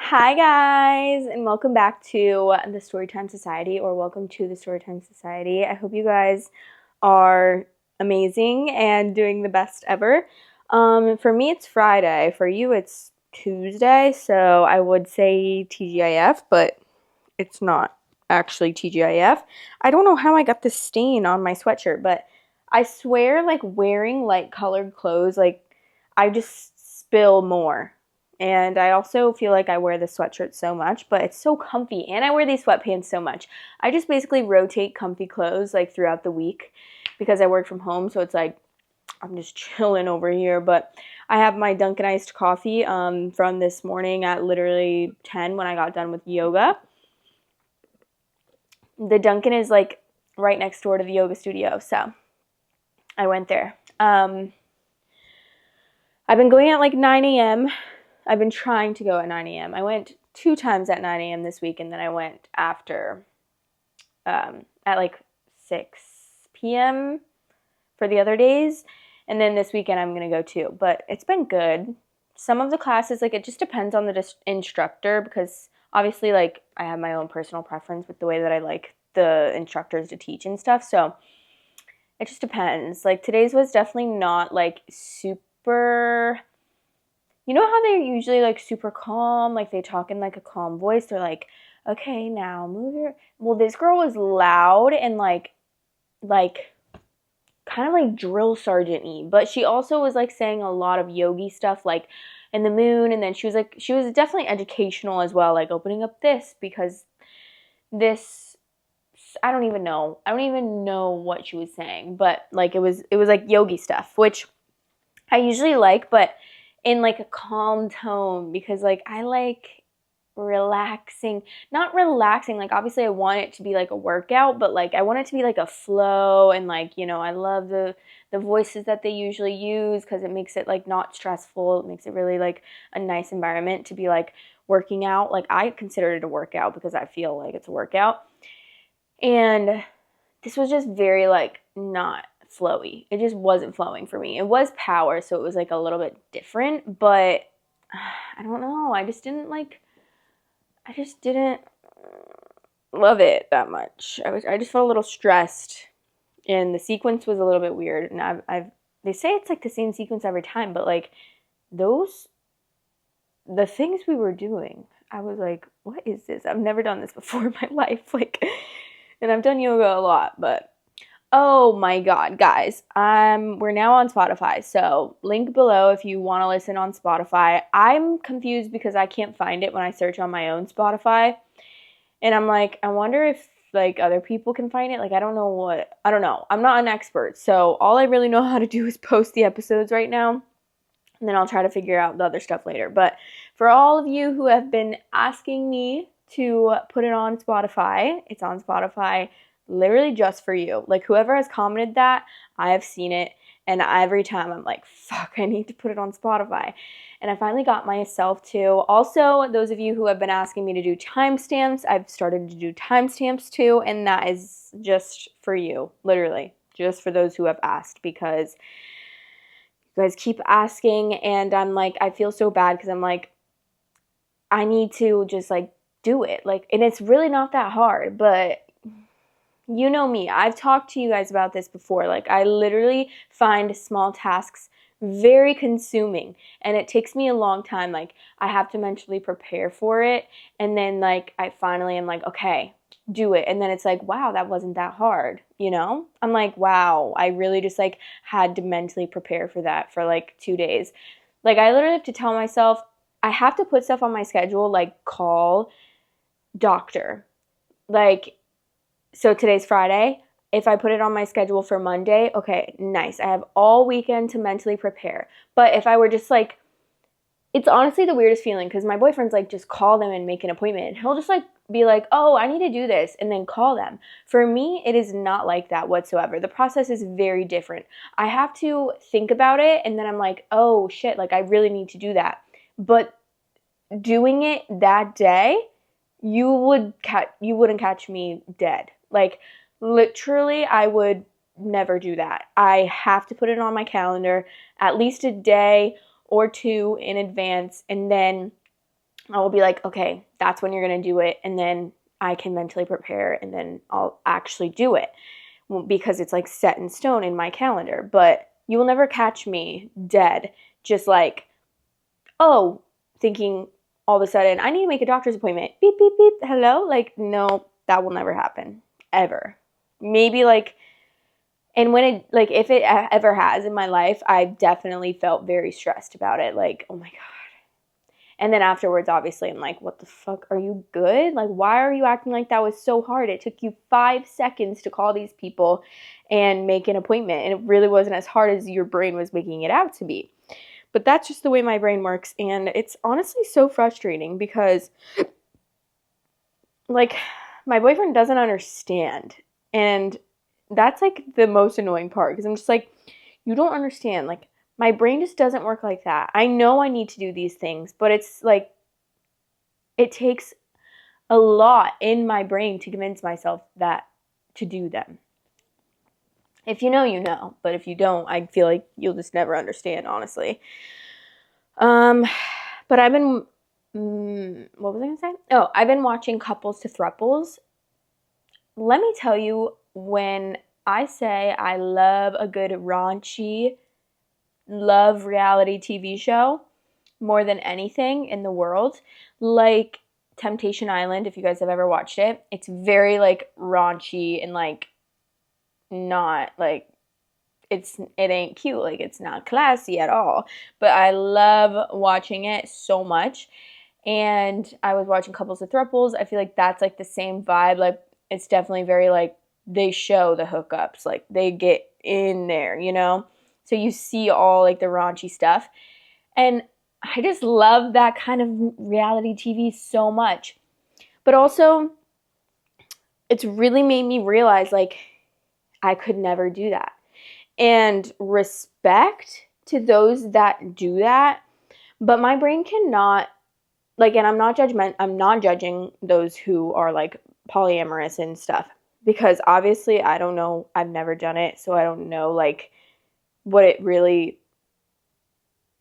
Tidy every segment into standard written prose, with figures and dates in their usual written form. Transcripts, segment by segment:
Hi guys, and welcome back to the Storytime Society, or welcome to the Storytime Society. I hope you guys are amazing and doing the best ever. For me, it's Friday. For you, it's Tuesday, so I would say TGIF, but it's not actually TGIF. I don't know how I got this stain on my sweatshirt, but I swear, like, wearing light colored clothes, like, I just spill more. And I also feel like I wear the sweatshirt so much, but it's so comfy. And I wear these sweatpants so much. I just basically rotate comfy clothes like throughout the week because I work from home. So it's like I'm just chilling over here. But I have my Dunkin' iced coffee from this morning at literally 10 when I got done with yoga. The Dunkin' is like right next door to the yoga studio. So I went there. I've been going at like 9 a.m. I've been trying to go at 9 a.m. I went 2 times at 9 a.m. this week, and then I went after at like 6 p.m. for the other days. And then this weekend I'm going to go too. But it's been good. Some of the classes, like, it just depends on the instructor because obviously, like, I have my own personal preference with the way that I like the instructors to teach and stuff. So it just depends. Like, today's was definitely not, like, super... You know how they're usually, like, super calm? Like, they talk in, like, a calm voice. They're like, okay, now move your... Well, this girl was loud and, like, kind of like drill sergeant-y. But she also was, like, saying a lot of yogi stuff, like, in the moon. And then she was definitely educational as well, like, opening up this because this... I don't even know. I don't even know what she was saying. But, like, it was like, yogi stuff, which I usually like, but in, like, a calm tone because, like, I like relaxing. Not relaxing, like, obviously I want it to be like a workout, but, like, I want it to be like a flow. And, like, you know, I love the voices that they usually use because it makes it, like, not stressful. It makes it really, like, a nice environment to be, like, working out. Like, I consider it a workout because I feel like it's a workout. And this was just very, like, not flowy. It just wasn't flowing for me. It was power, so it was, like, a little bit different, but I don't know. I just didn't love it that much. I just felt a little stressed, and the sequence was a little bit weird. And they say it's, like, the same sequence every time, but, like, the things we were doing, I was like, what is this? I've never done this before in my life. Like, and I've done yoga a lot, but oh my god, guys. We're now on Spotify. So, link below if you want to listen on Spotify. I'm confused because I can't find it when I search on my own Spotify. And I'm like, I wonder if, like, other people can find it. Like, I don't know. I'm not an expert. So, all I really know how to do is post the episodes right now. And then I'll try to figure out the other stuff later. But for all of you who have been asking me to put it on Spotify, it's on Spotify literally just for you. Like, whoever has commented that, I have seen it. And every time I'm like, fuck, I need to put it on Spotify. And I finally got myself to. Also, those of you who have been asking me to do timestamps, I've started to do timestamps too. And that is just for you, literally. Just for those who have asked, because you guys keep asking, and I'm like, I feel so bad because I'm like, I need to just, like, do it. Like, and it's really not that hard, but you know me. I've talked to you guys about this before. Like, I literally find small tasks very consuming, and it takes me a long time. Like, I have to mentally prepare for it, and then, like, I finally am like, okay, do it. And then it's like, wow, that wasn't that hard, you know? I'm like, wow, I really just, like, had to mentally prepare for that for, like, 2 days. Like, I literally have to tell myself, I have to put stuff on my schedule, like, call doctor. Like, so today's Friday. If I put it on my schedule for Monday, okay, nice. I have all weekend to mentally prepare. But if I were just, like, it's honestly the weirdest feeling because my boyfriend's like, just call them and make an appointment. And he'll just, like, be like, oh, I need to do this, and then call them. For me, it is not like that whatsoever. The process is very different. I have to think about it, and then I'm like, oh, shit, like, I really need to do that. But doing it that day, you wouldn't catch me dead. Like, literally, I would never do that. I have to put it on my calendar at least a day or two in advance, and then I will be like, okay, that's when you're going to do it. And then I can mentally prepare and then I'll actually do it because it's like set in stone in my calendar. But you will never catch me dead, just like, oh, thinking all of a sudden, I need to make a doctor's appointment. Beep, beep, beep. Hello? Like, no, that will never happen. Ever. Maybe like, and when it, like, if it ever has in my life, I've definitely felt very stressed about it. Like, oh my God. And then afterwards, obviously, I'm like, what the fuck? Are you good? Like, why are you acting like that was so hard? It took you 5 seconds to call these people and make an appointment. And it really wasn't as hard as your brain was making it out to be. But that's just the way my brain works. And it's honestly so frustrating because, like, my boyfriend doesn't understand. And that's, like, the most annoying part. Because I'm just like, you don't understand. Like, my brain just doesn't work like that. I know I need to do these things. But it's, like, it takes a lot in my brain to convince myself that to do them. If you know, you know. But if you don't, I feel like you'll just never understand, honestly. But I've been, what was I going to say? Oh, I've been watching Couples to Thruples. Let me tell you, when I say I love a good raunchy, love reality TV show more than anything in the world, like Temptation Island, if you guys have ever watched it, it's very like raunchy and like not like it ain't cute, like it's not classy at all, but I love watching it so much. And I was watching Couples to Thruples. I feel like that's like the same vibe. Like it's definitely very like they show the hookups, like they get in there, you know? So you see all like the raunchy stuff. And I just love that kind of reality TV so much. But also, it's really made me realize like I could never do that. And respect to those that do that, but my brain cannot, like, and I'm not judging those who are like polyamorous and stuff, because obviously I don't know, I've never done it, so I don't know like what it really,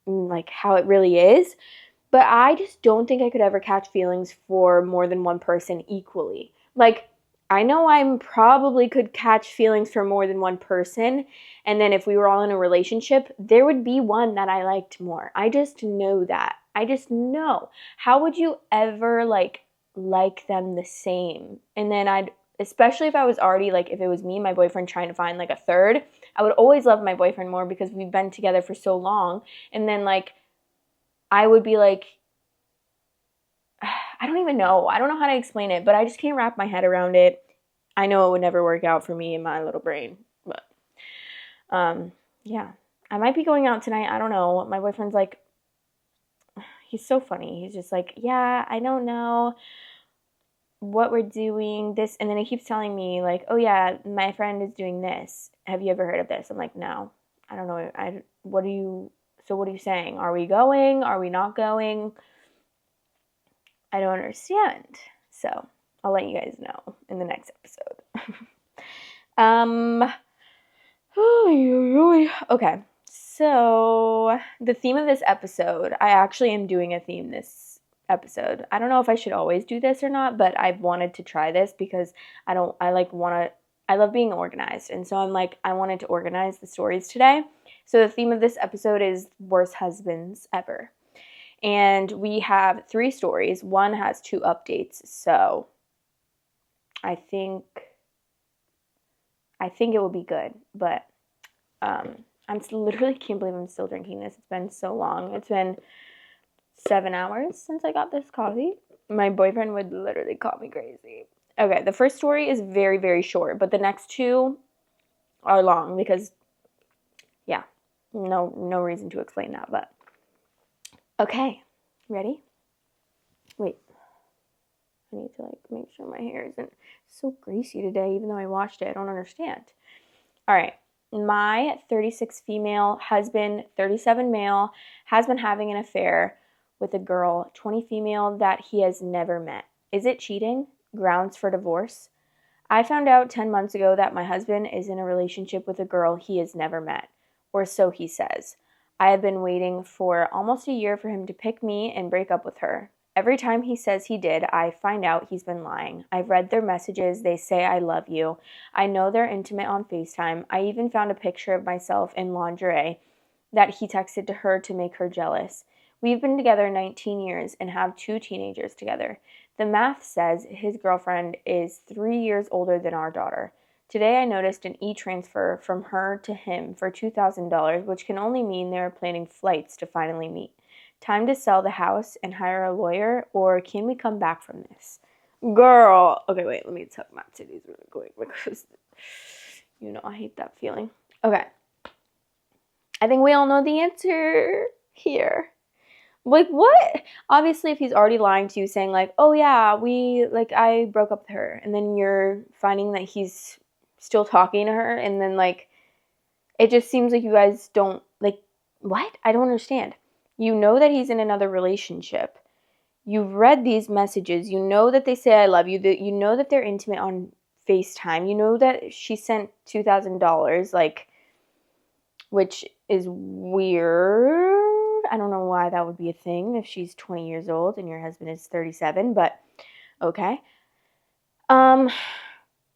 like how it really is, but I just don't think I could ever catch feelings for more than one person equally. Like, I know I probably could catch feelings for more than one person, and then if we were all in a relationship, there would be one that I liked more. I just know that. I just know. How would you ever like them the same? And then especially if I was already like, if it was me and my boyfriend trying to find like a third, I would always love my boyfriend more because we've been together for so long. And then like, I would be like, I don't even know. I don't know how to explain it, but I just can't wrap my head around it. I know it would never work out for me in my little brain, but yeah. I might be going out tonight. I don't know. My boyfriend's like, he's so funny. He's just like, yeah, I don't know what we're doing, this, and then he keeps telling me like, oh yeah, my friend is doing this. Have you ever heard of this? I'm like, no, I don't know. What are you saying? Are we going? Are we not going? I don't understand. So I'll let you guys know in the next episode. Okay. So the theme of this episode, I actually am doing a theme this episode. I don't know if I should always do this or not, but I've wanted to try this because I love being organized. And so I'm like, I wanted to organize the stories today. So the theme of this episode is worst husbands ever. And we have 3 stories. One has 2 updates. So I think it will be good. But literally can't believe I'm still drinking this. It's been so long. It's been 7 hours since I got this coffee. My boyfriend would literally call me crazy. Okay, the first story is very, very short. But the next 2 are long because, yeah, no reason to explain that. But okay, ready? Wait, I need to like make sure my hair isn't so greasy today, even though I washed it. I don't understand. All right, my 36 female husband, 37 male, has been having an affair with a girl, 20 female, that he has never met. Is it cheating? Grounds for divorce? I found out 10 months ago that my husband is in a relationship with a girl he has never met, or so he says. I have been waiting for almost a year for him to pick me and break up with her. Every time he says he did, I find out he's been lying. I've read their messages. They say I love you. I know they're intimate on FaceTime. I even found a picture of myself in lingerie that he texted to her to make her jealous. We've been together 19 years and have 2 teenagers together. The math says his girlfriend is 3 years older than our daughter. Today I noticed an e-transfer from her to him for $2,000, which can only mean they are planning flights to finally meet. Time to sell the house and hire a lawyer, or can we come back from this? Girl. Okay, wait, let me tuck my titties really quick because I hate that feeling. Okay. I think we all know the answer here. Like, what? Obviously, if he's already lying to you, saying, like, oh, yeah, I broke up with her, and then you're finding that he's still talking to her, and then, like, it just seems like you guys don't, like, what? I don't understand. You know that he's in another relationship. You've read these messages. You know that they say I love you. That you know that they're intimate on FaceTime. You know that she sent $2,000, like, which is weird. I don't know why that would be a thing if she's 20 years old and your husband is 37, but okay.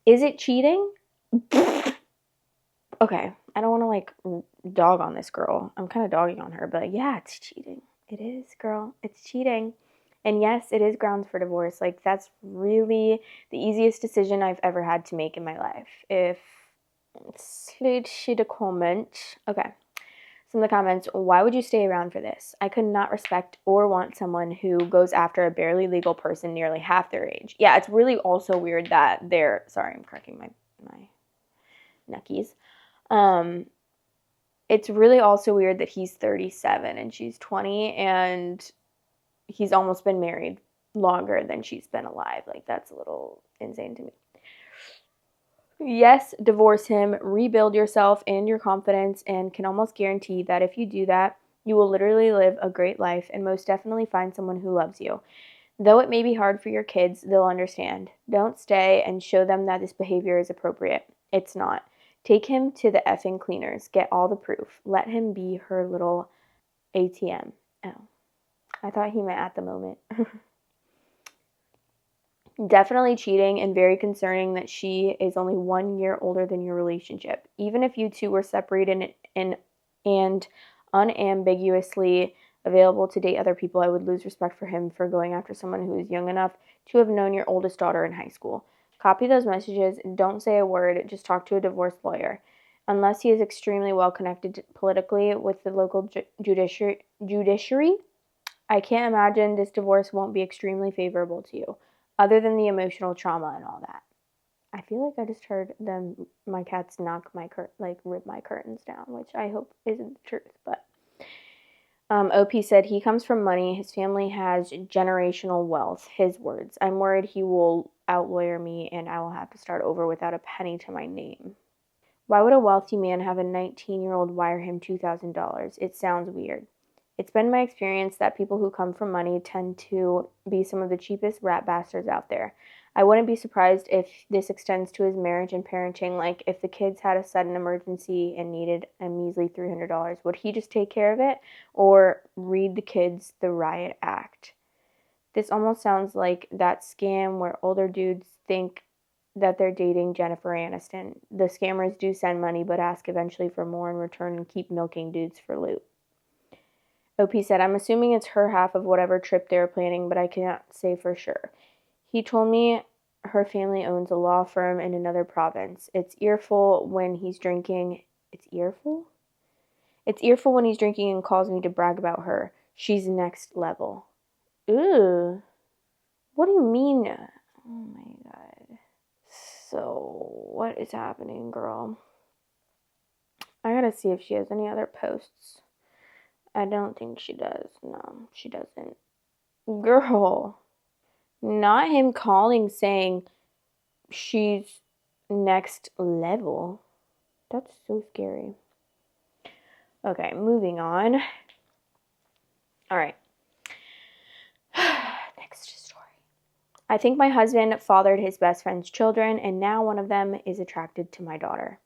Is it cheating? Okay, I don't want to like dog on this girl. I'm kind of dogging on her, but yeah, it's cheating. It is, girl. It's cheating. And yes, it is grounds for divorce. Like, that's really the easiest decision I've ever had to make in my life. If slid she a comment. Okay. Some of the comments, why would you stay around for this? I could not respect or want someone who goes after a barely legal person nearly half their age. Yeah, it's really also weird that they're, sorry, I'm cracking my knuckies. It's really also weird that he's 37 and she's 20 and he's almost been married longer than she's been alive. Like, that's a little insane to me. Yes, divorce him, rebuild yourself and your confidence, and can almost guarantee that if you do that, you will literally live a great life and most definitely find someone who loves you. Though it may be hard for your kids, they'll understand. Don't stay and show them that this behavior is appropriate. It's not. Take him to the effing cleaners. Get all the proof. Let him be her little ATM. Oh, I thought he meant at the moment. Definitely cheating and very concerning that she is only 1 year older than your relationship. Even if you two were separated and unambiguously available to date other people, I would lose respect for him for going after someone who is young enough to have known your oldest daughter in high school. Copy those messages. Don't say a word. Just talk to a divorce lawyer. Unless he is extremely well connected politically with the local judiciary, I can't imagine this divorce won't be extremely favorable to you, other than the emotional trauma and all that. I feel like I just heard my cats rip my curtains down, which I hope isn't the truth, but OP said he comes from money. His family has generational wealth. His words. I'm worried he will outlawyer me and I will have to start over without a penny to my name. Why would a wealthy man have a 19-year-old wire him $2,000? It sounds weird. It's been my experience that people who come from money tend to be some of the cheapest rat bastards out there. I wouldn't be surprised if this extends to his marriage and parenting. Like, if the kids had a sudden emergency and needed a measly $300, would he just take care of it or read the kids the riot act? This almost sounds like that scam where older dudes think that they're dating Jennifer Aniston. The scammers do send money but ask eventually for more in return and keep milking dudes for loot. OP said, I'm assuming it's her half of whatever trip they're planning, but I cannot say for sure. He told me her family owns a law firm in another province. It's earful when he's drinking. It's earful? It's earful when he's drinking and calls me to brag about her. She's next level. Ooh. What do you mean? Oh my god. So, what is happening, girl? I gotta see if she has any other posts. I don't think she does. No, she doesn't. Girl. Not him calling saying she's next level. That's so scary. Okay, moving on. All right. Next story. I think my husband fathered his best friend's children, and now one of them is attracted to my daughter.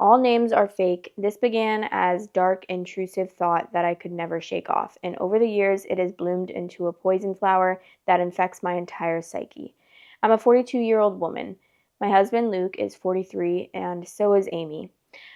All names are fake. This began as dark, intrusive thought that I could never shake off, and over the years it has bloomed into a poison flower that infects my entire psyche. I'm a 42-year-old woman. My husband Luke is 43, and so is Amy.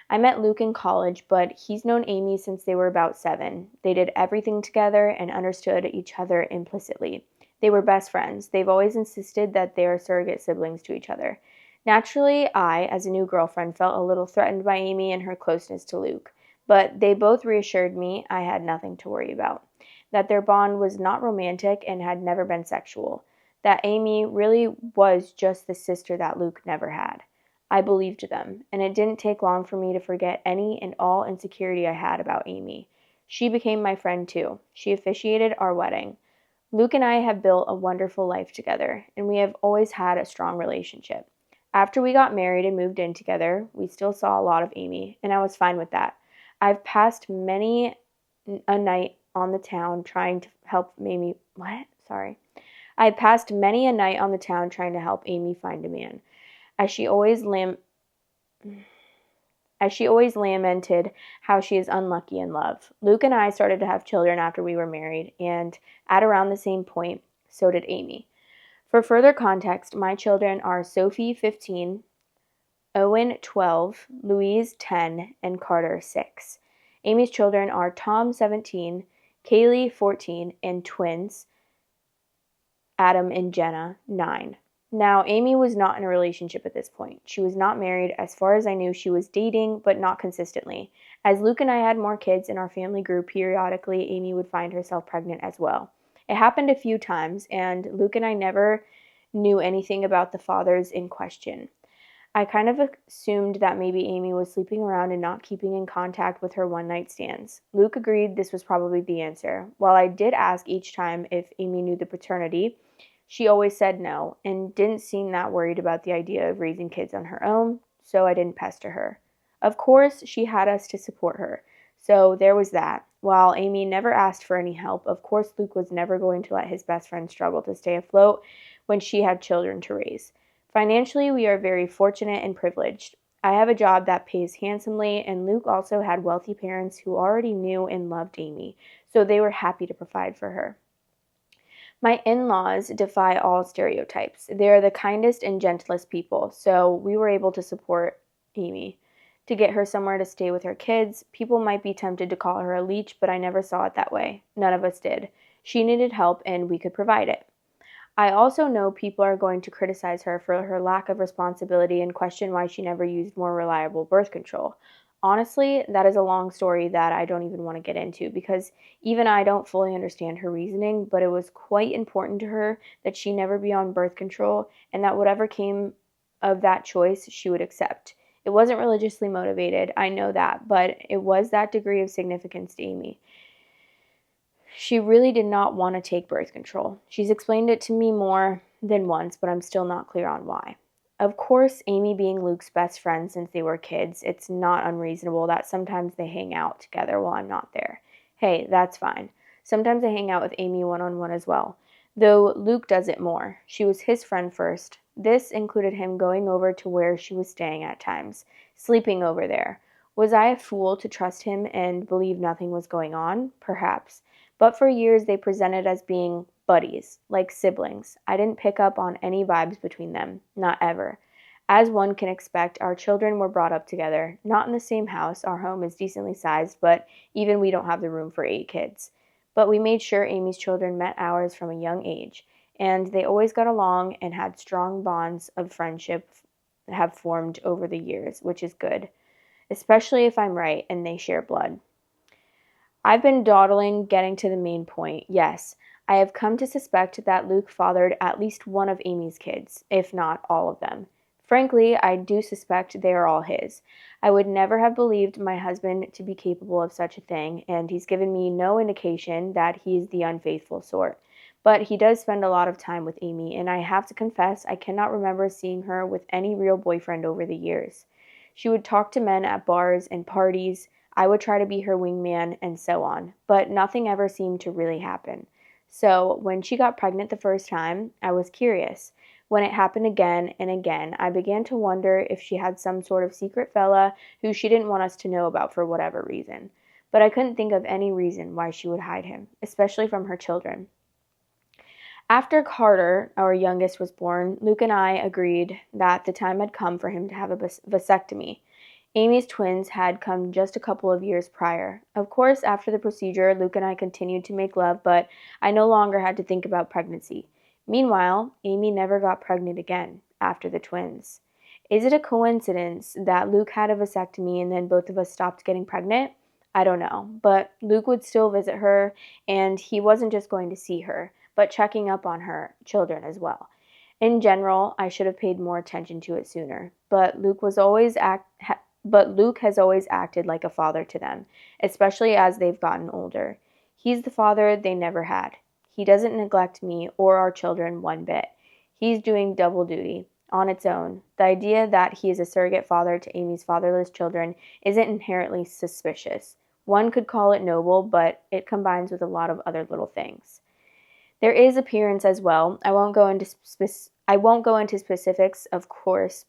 I met Luke in college, but he's known Amy since they were about 7. They did everything together and understood each other implicitly. They were best friends. They've always insisted that they are surrogate siblings to each other. Naturally, I, as a new girlfriend, felt a little threatened by Amy and her closeness to Luke, but they both reassured me I had nothing to worry about, that their bond was not romantic and had never been sexual, that Amy really was just the sister that Luke never had. I believed them, and it didn't take long for me to forget any and all insecurity I had about Amy. She became my friend too. She officiated our wedding. Luke and I have built a wonderful life together, and we have always had a strong relationship. After we got married and moved in together, we still saw a lot of Amy, and I was fine with that. I've passed many a night on the town trying to help Amy. What? Sorry. I passed many a night on the town trying to help Amy find a man, as she always lamented how she is unlucky in love. Luke and I started to have children after we were married, and at around the same point, so did Amy. For further context, my children are Sophie, 15, Owen, 12, Louise, 10, and Carter, 6. Amy's children are Tom, 17, Kaylee, 14, and twins, Adam and Jenna, 9. Now, Amy was not in a relationship at this point. She was not married. As far as I knew, she was dating, but not consistently. As Luke and I had more kids and our family grew, periodically, Amy would find herself pregnant as well. It happened a few times, and Luke and I never knew anything about the fathers in question. I kind of assumed that maybe Amy was sleeping around and not keeping in contact with her one-night stands. Luke agreed this was probably the answer. While I did ask each time if Amy knew the paternity, she always said no and didn't seem that worried about the idea of raising kids on her own, so I didn't pester her. Of course, she had us to support her, so there was that. While Amy never asked for any help, of course Luke was never going to let his best friend struggle to stay afloat when she had children to raise. Financially, we are very fortunate and privileged. I have a job that pays handsomely, and Luke also had wealthy parents who already knew and loved Amy, so they were happy to provide for her. My in-laws defy all stereotypes. They are the kindest and gentlest people, so we were able to support Amy. To get her somewhere to stay with her kids, people might be tempted to call her a leech, but I never saw it that way. None of us did. She needed help, and we could provide it. I also know people are going to criticize her for her lack of responsibility and question why she never used more reliable birth control. Honestly, that is a long story that I don't even want to get into because even I don't fully understand her reasoning, but it was quite important to her that she never be on birth control and that whatever came of that choice, she would accept. It wasn't religiously motivated, I know that, but it was that degree of significance to Amy. She really did not want to take birth control. She's explained it to me more than once, but I'm still not clear on why. Of course, Amy being Luke's best friend since they were kids, it's not unreasonable that sometimes they hang out together while I'm not there. Hey, that's fine. Sometimes I hang out with Amy one-on-one as well, though Luke does it more. She was his friend first. This included him going over to where she was staying at times, sleeping over there. Was I a fool to trust him and believe nothing was going on? Perhaps. But for years they presented as being buddies, like siblings. I didn't pick up on any vibes between them, not ever. As one can expect, our children were brought up together, not in the same house. Our home is decently sized, but even we don't have the room for 8 kids. But we made sure Amy's children met ours from a young age, and they always got along and had strong bonds of friendship have formed over the years, which is good, especially if I'm right and they share blood. I've been dawdling, getting to the main point. Yes, I have come to suspect that Luke fathered at least one of Amy's kids, if not all of them. Frankly, I do suspect they are all his. I would never have believed my husband to be capable of such a thing, and he's given me no indication that he's the unfaithful sort. But he does spend a lot of time with Amy, and I have to confess I cannot remember seeing her with any real boyfriend over the years. She would talk to men at bars and parties. I would try to be her wingman and so on, but nothing ever seemed to really happen. So when she got pregnant the first time, I was curious. When it happened again and again, I began to wonder if she had some sort of secret fella who she didn't want us to know about for whatever reason. But I couldn't think of any reason why she would hide him, especially from her children. After Carter, our youngest, was born, Luke and I agreed that the time had come for him to have a vasectomy. Amy's twins had come just a couple of years prior. Of course, after the procedure, Luke and I continued to make love, but I no longer had to think about pregnancy. Meanwhile, Amy never got pregnant again after the twins. Is it a coincidence that Luke had a vasectomy and then both of us stopped getting pregnant? I don't know, but Luke would still visit her, and he wasn't just going to see her, but checking up on her children as well. In general, I should have paid more attention to it sooner, but Luke has always acted like a father to them, especially as they've gotten older. He's the father they never had. He doesn't neglect me or our children one bit. He's doing double duty on its own. The idea that he is a surrogate father to Amy's fatherless children isn't inherently suspicious. One could call it noble, but it combines with a lot of other little things. There is appearance as well. I won't go into specifics, of course.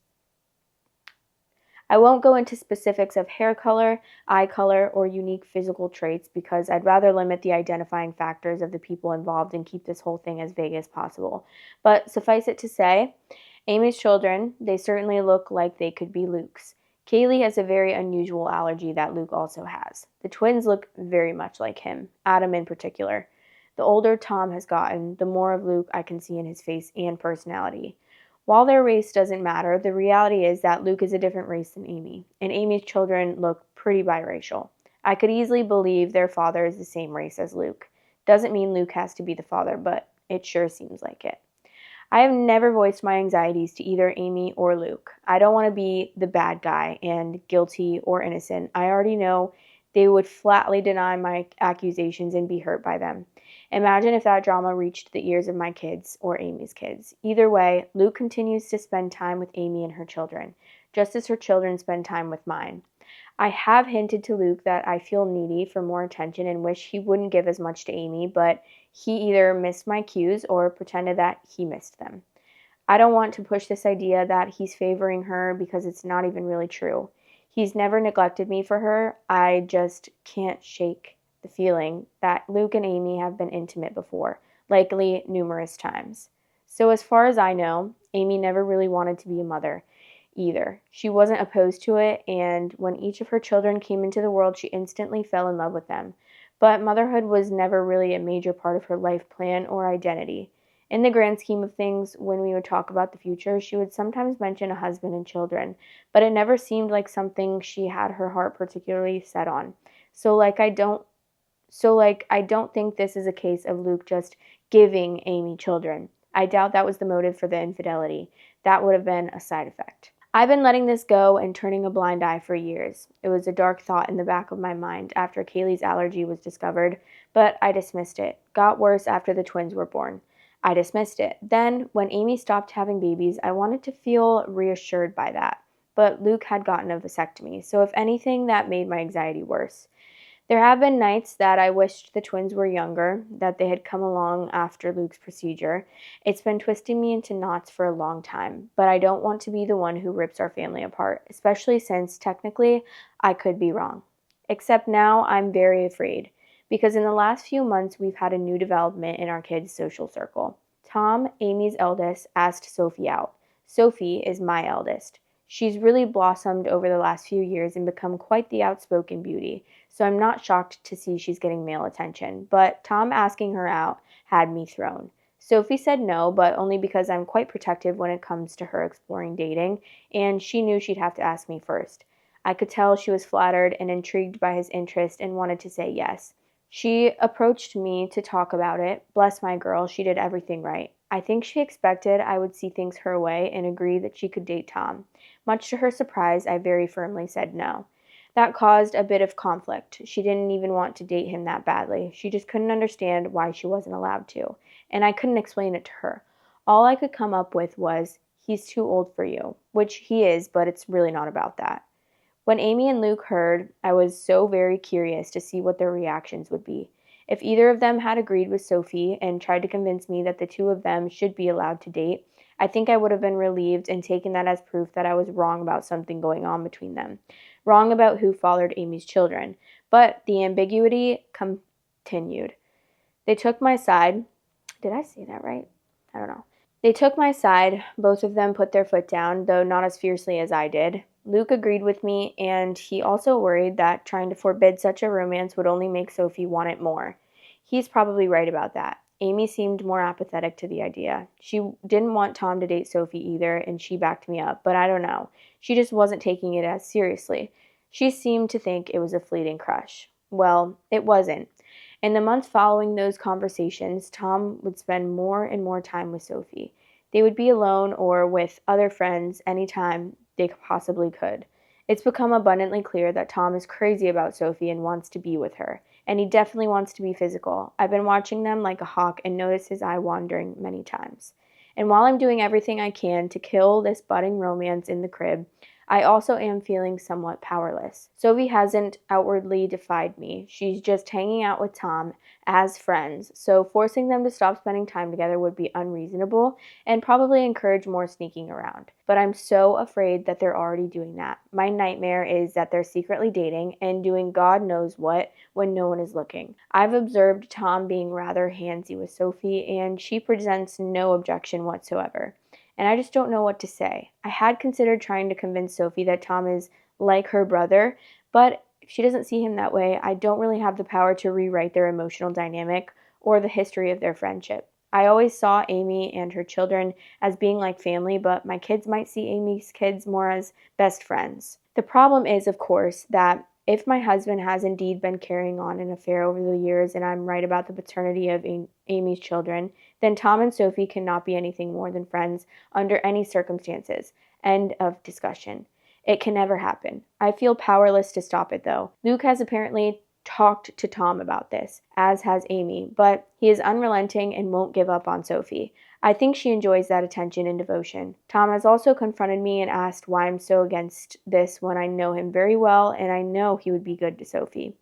I won't go into specifics of hair color, eye color, or unique physical traits because I'd rather limit the identifying factors of the people involved and keep this whole thing as vague as possible. But suffice it to say, Amy's children, they certainly look like they could be Luke's. Kaylee has a very unusual allergy that Luke also has. The twins look very much like him, Adam in particular. The older Tom has gotten, the more of Luke I can see in his face and personality. While their race doesn't matter, the reality is that Luke is a different race than Amy, and Amy's children look pretty biracial. I could easily believe their father is the same race as Luke. Doesn't mean Luke has to be the father, but it sure seems like it. I have never voiced my anxieties to either Amy or Luke. I don't want to be the bad guy and guilty or innocent. I already know they would flatly deny my accusations and be hurt by them. Imagine if that drama reached the ears of my kids or Amy's kids. Either way, Luke continues to spend time with Amy and her children, just as her children spend time with mine. I have hinted to Luke that I feel needy for more attention and wish he wouldn't give as much to Amy, but he either missed my cues or pretended that he missed them. I don't want to push this idea that he's favoring her because it's not even really true. He's never neglected me for her. I just can't shake the feeling that Luke and Amy have been intimate before, likely numerous times. So as far as I know, Amy never really wanted to be a mother either. She wasn't opposed to it, and when each of her children came into the world, she instantly fell in love with them. But motherhood was never really a major part of her life plan or identity. In the grand scheme of things, when we would talk about the future, she would sometimes mention a husband and children, but it never seemed like something she had her heart particularly set on. I don't think this is a case of Luke just giving Amy children. I doubt that was the motive for the infidelity. That would have been a side effect. I've been letting this go and turning a blind eye for years. It was a dark thought in the back of my mind after Kaylee's allergy was discovered, but I dismissed it. Got worse after the twins were born. I dismissed it. Then, when Amy stopped having babies, I wanted to feel reassured by that. But Luke had gotten a vasectomy, so if anything, that made my anxiety worse. There have been nights that I wished the twins were younger, that they had come along after Luke's procedure. It's been twisting me into knots for a long time, but I don't want to be the one who rips our family apart, especially since, technically, I could be wrong. Except now I'm very afraid, because in the last few months we've had a new development in our kids' social circle. Tom, Amy's eldest, asked Sophie out. Sophie is my eldest. She's really blossomed over the last few years and become quite the outspoken beauty, so I'm not shocked to see she's getting male attention. But Tom asking her out had me thrown. Sophie said no, but only because I'm quite protective when it comes to her exploring dating, and she knew she'd have to ask me first. I could tell she was flattered and intrigued by his interest and wanted to say yes. She approached me to talk about it. Bless my girl, she did everything right. I think she expected I would see things her way and agree that she could date Tom. Much to her surprise, I very firmly said no. That caused a bit of conflict. She didn't even want to date him that badly. She just couldn't understand why she wasn't allowed to, and I couldn't explain it to her. All I could come up with was, he's too old for you, which he is, but it's really not about that. When Amy and Luke heard, I was so very curious to see what their reactions would be. If either of them had agreed with Sophie and tried to convince me that the two of them should be allowed to date, I think I would have been relieved and taken that as proof that I was wrong about something going on between them. Wrong about who fathered Amy's children. But the ambiguity continued. They took my side. Did I say that right? I don't know. They took my side. Both of them put their foot down, though not as fiercely as I did. Luke agreed with me, and he also worried that trying to forbid such a romance would only make Sophie want it more. He's probably right about that. Amy seemed more apathetic to the idea. She didn't want Tom to date Sophie either, and she backed me up, but I don't know. She just wasn't taking it as seriously. She seemed to think it was a fleeting crush. Well, it wasn't. In the months following those conversations, Tom would spend more and more time with Sophie. They would be alone or with other friends anytime they possibly could. It's become abundantly clear that Tom is crazy about Sophie and wants to be with her. And he definitely wants to be physical. I've been watching them like a hawk and noticed his eye wandering many times. And while I'm doing everything I can to kill this budding romance in the crib, I also am feeling somewhat powerless. Sophie hasn't outwardly defied me. She's just hanging out with Tom as friends, so forcing them to stop spending time together would be unreasonable and probably encourage more sneaking around. But I'm so afraid that they're already doing that. My nightmare is that they're secretly dating and doing God knows what when no one is looking. I've observed Tom being rather handsy with Sophie, and she presents no objection whatsoever. And I just don't know what to say. I had considered trying to convince Sophie that Tom is like her brother, but if she doesn't see him that way, I don't really have the power to rewrite their emotional dynamic or the history of their friendship. I always saw Amy and her children as being like family, but my kids might see Amy's kids more as best friends. The problem is, of course, that if my husband has indeed been carrying on an affair over the years and I'm right about the paternity of Amy's children, then Tom and Sophie cannot be anything more than friends under any circumstances. End of discussion. It can never happen. I feel powerless to stop it, though. Luke has apparently talked to Tom about this, as has Amy, but he is unrelenting and won't give up on Sophie. I think she enjoys that attention and devotion. Tom has also confronted me and asked why I'm so against this when I know him very well and I know he would be good to Sophie.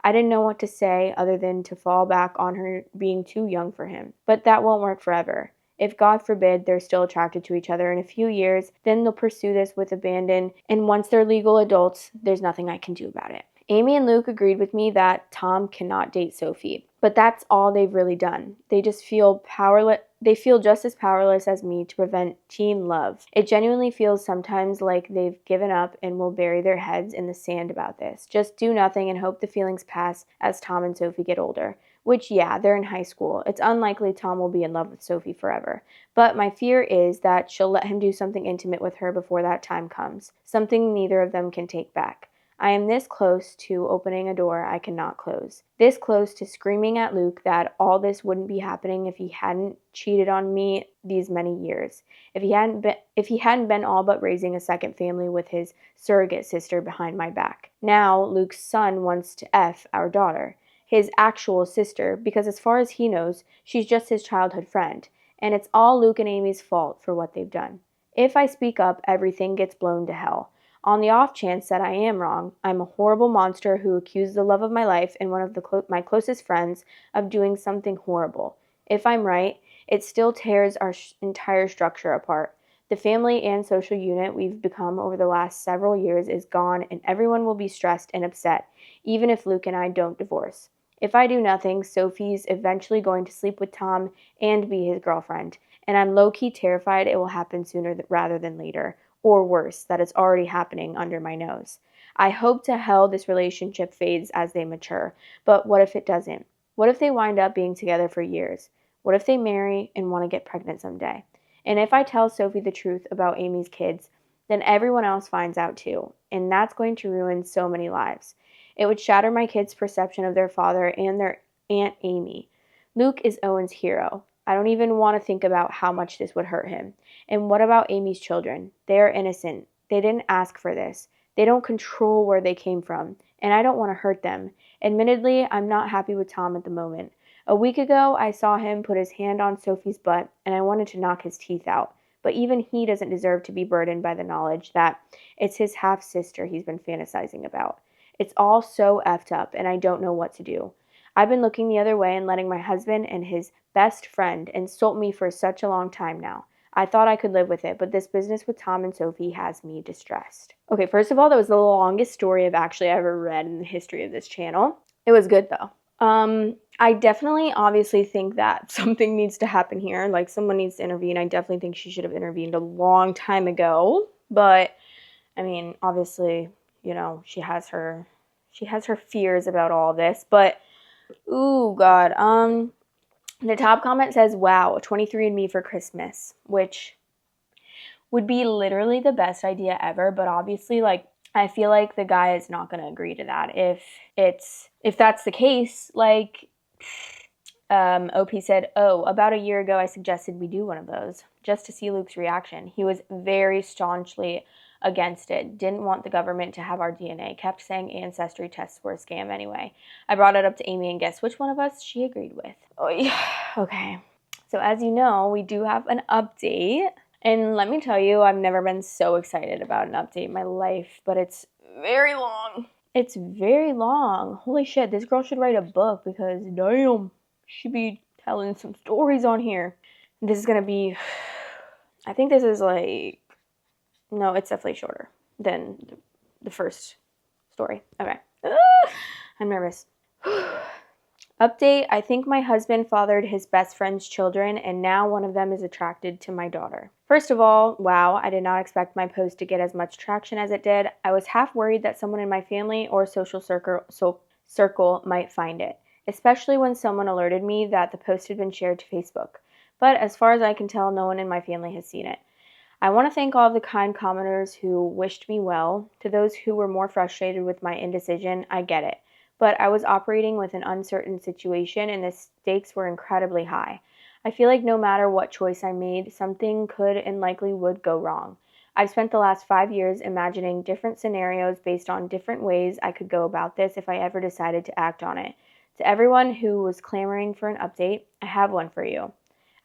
I didn't know what to say other than to fall back on her being too young for him. But that won't work forever. If, God forbid, they're still attracted to each other in a few years, then they'll pursue this with abandon, and once they're legal adults, there's nothing I can do about it. Amy and Luke agreed with me that Tom cannot date Sophie, but that's all they've really done. They just feel powerless. They feel just as powerless as me to prevent teen love. It genuinely feels sometimes like they've given up and will bury their heads in the sand about this. Just do nothing and hope the feelings pass as Tom and Sophie get older. Which, yeah, they're in high school. It's unlikely Tom will be in love with Sophie forever. But my fear is that she'll let him do something intimate with her before that time comes. Something neither of them can take back. I am this close to opening a door I cannot close. This close to screaming at Luke that all this wouldn't be happening if he hadn't cheated on me these many years. If he hadn't been all but raising a second family with his surrogate sister behind my back. Now Luke's son wants to F our daughter, his actual sister, because as far as he knows, she's just his childhood friend, and it's all Luke and Amy's fault for what they've done. If I speak up, everything gets blown to hell. On the off chance that I am wrong, I'm a horrible monster who accused the love of my life and one of my closest friends of doing something horrible. If I'm right, it still tears our entire structure apart. The family and social unit we've become over the last several years is gone, and everyone will be stressed and upset, even if Luke and I don't divorce. If I do nothing, Sophie's eventually going to sleep with Tom and be his girlfriend, and I'm low-key terrified it will happen sooner rather than later. Or worse, that it's already happening under my nose. I hope to hell this relationship fades as they mature, but what if it doesn't? What if they wind up being together for years? What if they marry and want to get pregnant someday? And if I tell Sophie the truth about Amy's kids, then everyone else finds out too, and that's going to ruin so many lives. It would shatter my kids' perception of their father and their Aunt Amy. Luke is Owen's hero. I don't even want to think about how much this would hurt him. And what about Amy's children? They are innocent. They didn't ask for this. They don't control where they came from, and I don't want to hurt them. Admittedly, I'm not happy with Tom at the moment. A week ago, I saw him put his hand on Sophie's butt, and I wanted to knock his teeth out. But even he doesn't deserve to be burdened by the knowledge that it's his half-sister he's been fantasizing about. It's all so effed up, and I don't know what to do. I've been looking the other way and letting my husband and his best friend insult me for such a long time now. I thought I could live with it, but this business with Tom and Sophie has me distressed. Okay, first of all, that was the longest story I've actually ever read in the history of this channel. It was good though. I definitely obviously think that something needs to happen here. Like someone needs to intervene. I definitely think she should have intervened a long time ago. But I mean, obviously, you know, she has her fears about all this. But ooh, God. The top comment says, "Wow, 23andMe for Christmas," which would be literally the best idea ever. But obviously, like, I feel like the guy is not going to agree to that. If that's the case, like, OP said, "Oh, about a year ago, I suggested we do one of those just to see Luke's reaction. He was very staunchly against it. Didn't want the government to have our DNA. Kept saying ancestry tests were a scam anyway. I brought it up to Amy, and guess which one of us she agreed with." Oh, yeah. Okay. So as you know, we do have an update. And let me tell you, I've never been so excited about an update in my life, but it's very long. It's very long. Holy shit, this girl should write a book because, damn, she'd be telling some stories on here. This is going to be, I think this is like, no, it's definitely shorter than the first story. Okay. I'm nervous. Update, I think my husband fathered his best friend's children, and now one of them is attracted to my daughter. First of all, wow, I did not expect my post to get as much traction as it did. I was half worried that someone in my family or social circle might find it, especially when someone alerted me that the post had been shared to Facebook. But as far as I can tell, no one in my family has seen it. I want to thank all of the kind commenters who wished me well. To those who were more frustrated with my indecision, I get it. But I was operating with an uncertain situation and the stakes were incredibly high. I feel like no matter what choice I made, something could and likely would go wrong. I've spent the last 5 years imagining different scenarios based on different ways I could go about this if I ever decided to act on it. To everyone who was clamoring for an update, I have one for you.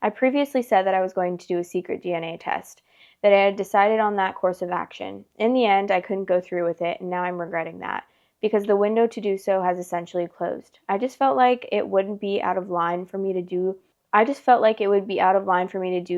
I previously said that I was going to do a secret DNA test, that I had decided on that course of action. In the end, I couldn't go through with it, and now I'm regretting that, because the window to do so has essentially closed. I just felt like it would be out of line for me to do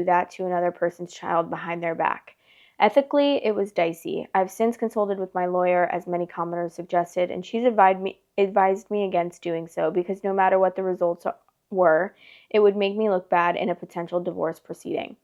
that to another person's child behind their back. Ethically, it was dicey. I've since consulted with my lawyer, as many commenters suggested, and she's advised me against doing so because no matter what the results were, it would make me look bad in a potential divorce proceeding.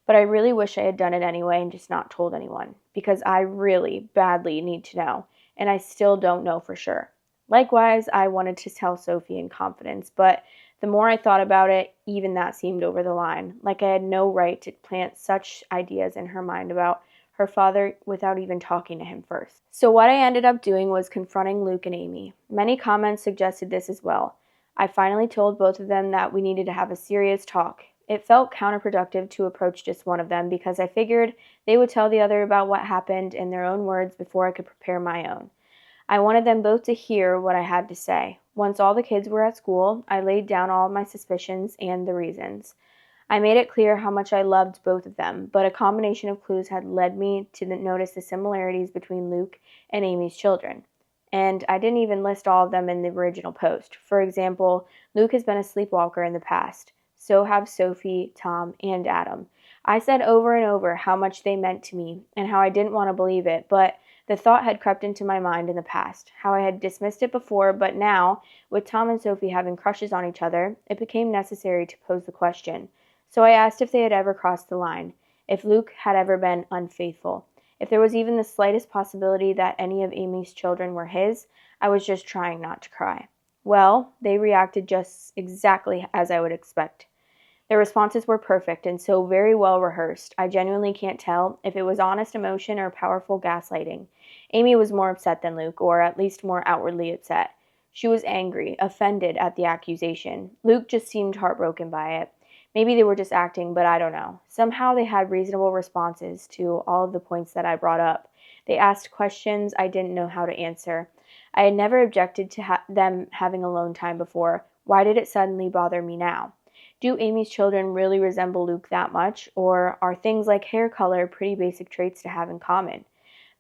But I really wish I had done it anyway and just not told anyone, because I really badly need to know, and I still don't know for sure. Likewise, I wanted to tell Sophie in confidence, but the more I thought about it, even that seemed over the line, like I had no right to plant such ideas in her mind about her father without even talking to him first. So what I ended up doing was confronting Luke and Amy. Many comments suggested this as well. I finally told both of them that we needed to have a serious talk. It felt counterproductive to approach just one of them because I figured they would tell the other about what happened in their own words before I could prepare my own. I wanted them both to hear what I had to say. Once all the kids were at school, I laid down all of my suspicions and the reasons. I made it clear how much I loved both of them, but a combination of clues had led me to notice the similarities between Luke and Amy's children. And I didn't even list all of them in the original post. For example, Luke has been a sleepwalker in the past. So have Sophie, Tom, and Adam. I said over and over how much they meant to me and how I didn't want to believe it, but the thought had crept into my mind in the past, how I had dismissed it before, but now, with Tom and Sophie having crushes on each other, it became necessary to pose the question. So I asked if they had ever crossed the line, if Luke had ever been unfaithful, if there was even the slightest possibility that any of Amy's children were his. I was just trying not to cry. Well, they reacted just exactly as I would expect. Their responses were perfect and so very well rehearsed. I genuinely can't tell if it was honest emotion or powerful gaslighting. Amy was more upset than Luke, or at least more outwardly upset. She was angry, offended at the accusation. Luke just seemed heartbroken by it. Maybe they were just acting, but I don't know. Somehow they had reasonable responses to all of the points that I brought up. They asked questions I didn't know how to answer. I had never objected to them having alone time before. Why did it suddenly bother me now? Do Amy's children really resemble Luke that much, or are things like hair color pretty basic traits to have in common?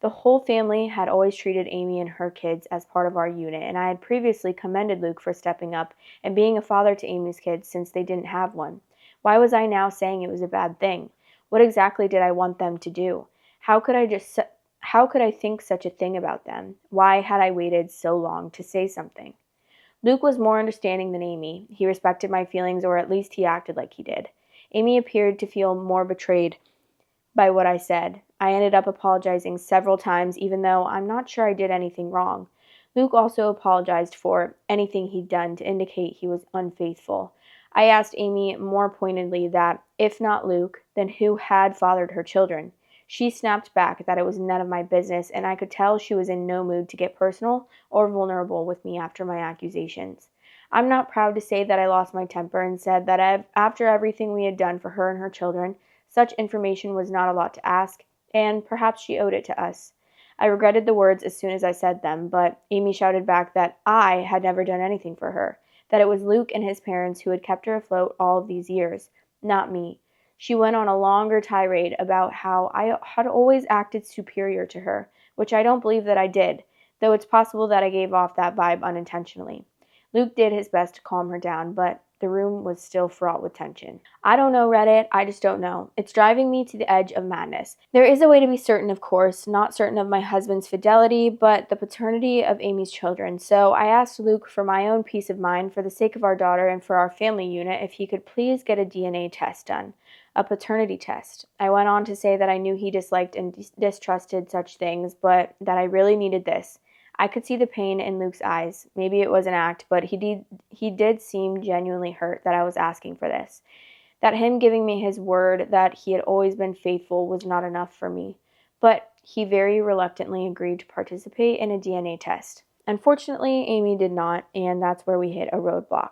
The whole family had always treated Amy and her kids as part of our unit, and I had previously commended Luke for stepping up and being a father to Amy's kids since they didn't have one. Why was I now saying it was a bad thing? What exactly did I want them to do? How could I think such a thing about them? Why had I waited so long to say something? Luke was more understanding than Amy. He respected my feelings, or at least he acted like he did. Amy appeared to feel more betrayed by what I said. I ended up apologizing several times, even though I'm not sure I did anything wrong. Luke also apologized for anything he'd done to indicate he was unfaithful. I asked Amy more pointedly that, if not Luke, then who had fathered her children? She snapped back that it was none of my business, and I could tell she was in no mood to get personal or vulnerable with me after my accusations. I'm not proud to say that I lost my temper and said that after everything we had done for her and her children, such information was not a lot to ask, and perhaps she owed it to us. I regretted the words as soon as I said them, but Amy shouted back that I had never done anything for her, that it was Luke and his parents who had kept her afloat all of these years, not me. She went on a longer tirade about how I had always acted superior to her, which I don't believe that I did, though it's possible that I gave off that vibe unintentionally. Luke did his best to calm her down, but the room was still fraught with tension. I don't know, Reddit. I just don't know. It's driving me to the edge of madness. There is a way to be certain, of course, not certain of my husband's fidelity, but the paternity of Amy's children. So I asked Luke, for my own peace of mind, for the sake of our daughter and for our family unit, if he could please get a DNA test done. A paternity test. I went on to say that I knew he disliked and distrusted such things, but that I really needed this. I could see the pain in Luke's eyes. Maybe it was an act, but he did seem genuinely hurt that I was asking for this. That him giving me his word that he had always been faithful was not enough for me. But he very reluctantly agreed to participate in a DNA test. Unfortunately, Amy did not, and that's where we hit a roadblock.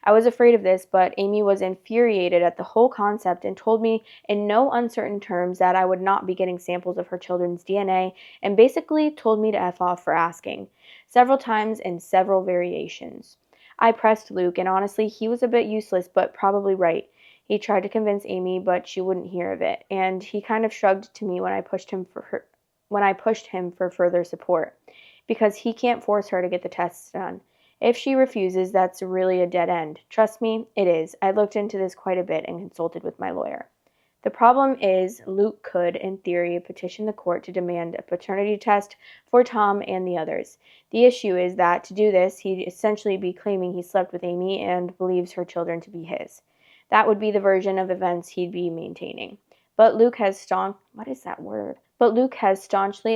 I was afraid of this, but Amy was infuriated at the whole concept and told me in no uncertain terms that I would not be getting samples of her children's DNA, and basically told me to F off for asking, several times in several variations. I pressed Luke, and honestly, he was a bit useless, but probably right. He tried to convince Amy, but she wouldn't hear of it, and he kind of shrugged to me when I pushed him for further support, because he can't force her to get the tests done. If she refuses, that's really a dead end. Trust me, it is. I looked into this quite a bit and consulted with my lawyer. The problem is, Luke could, in theory, petition the court to demand a paternity test for Tom and the others. The issue is that, to do this, he'd essentially be claiming he slept with Amy and believes her children to be his. That would be the version of events he'd be maintaining. But Luke has staunchly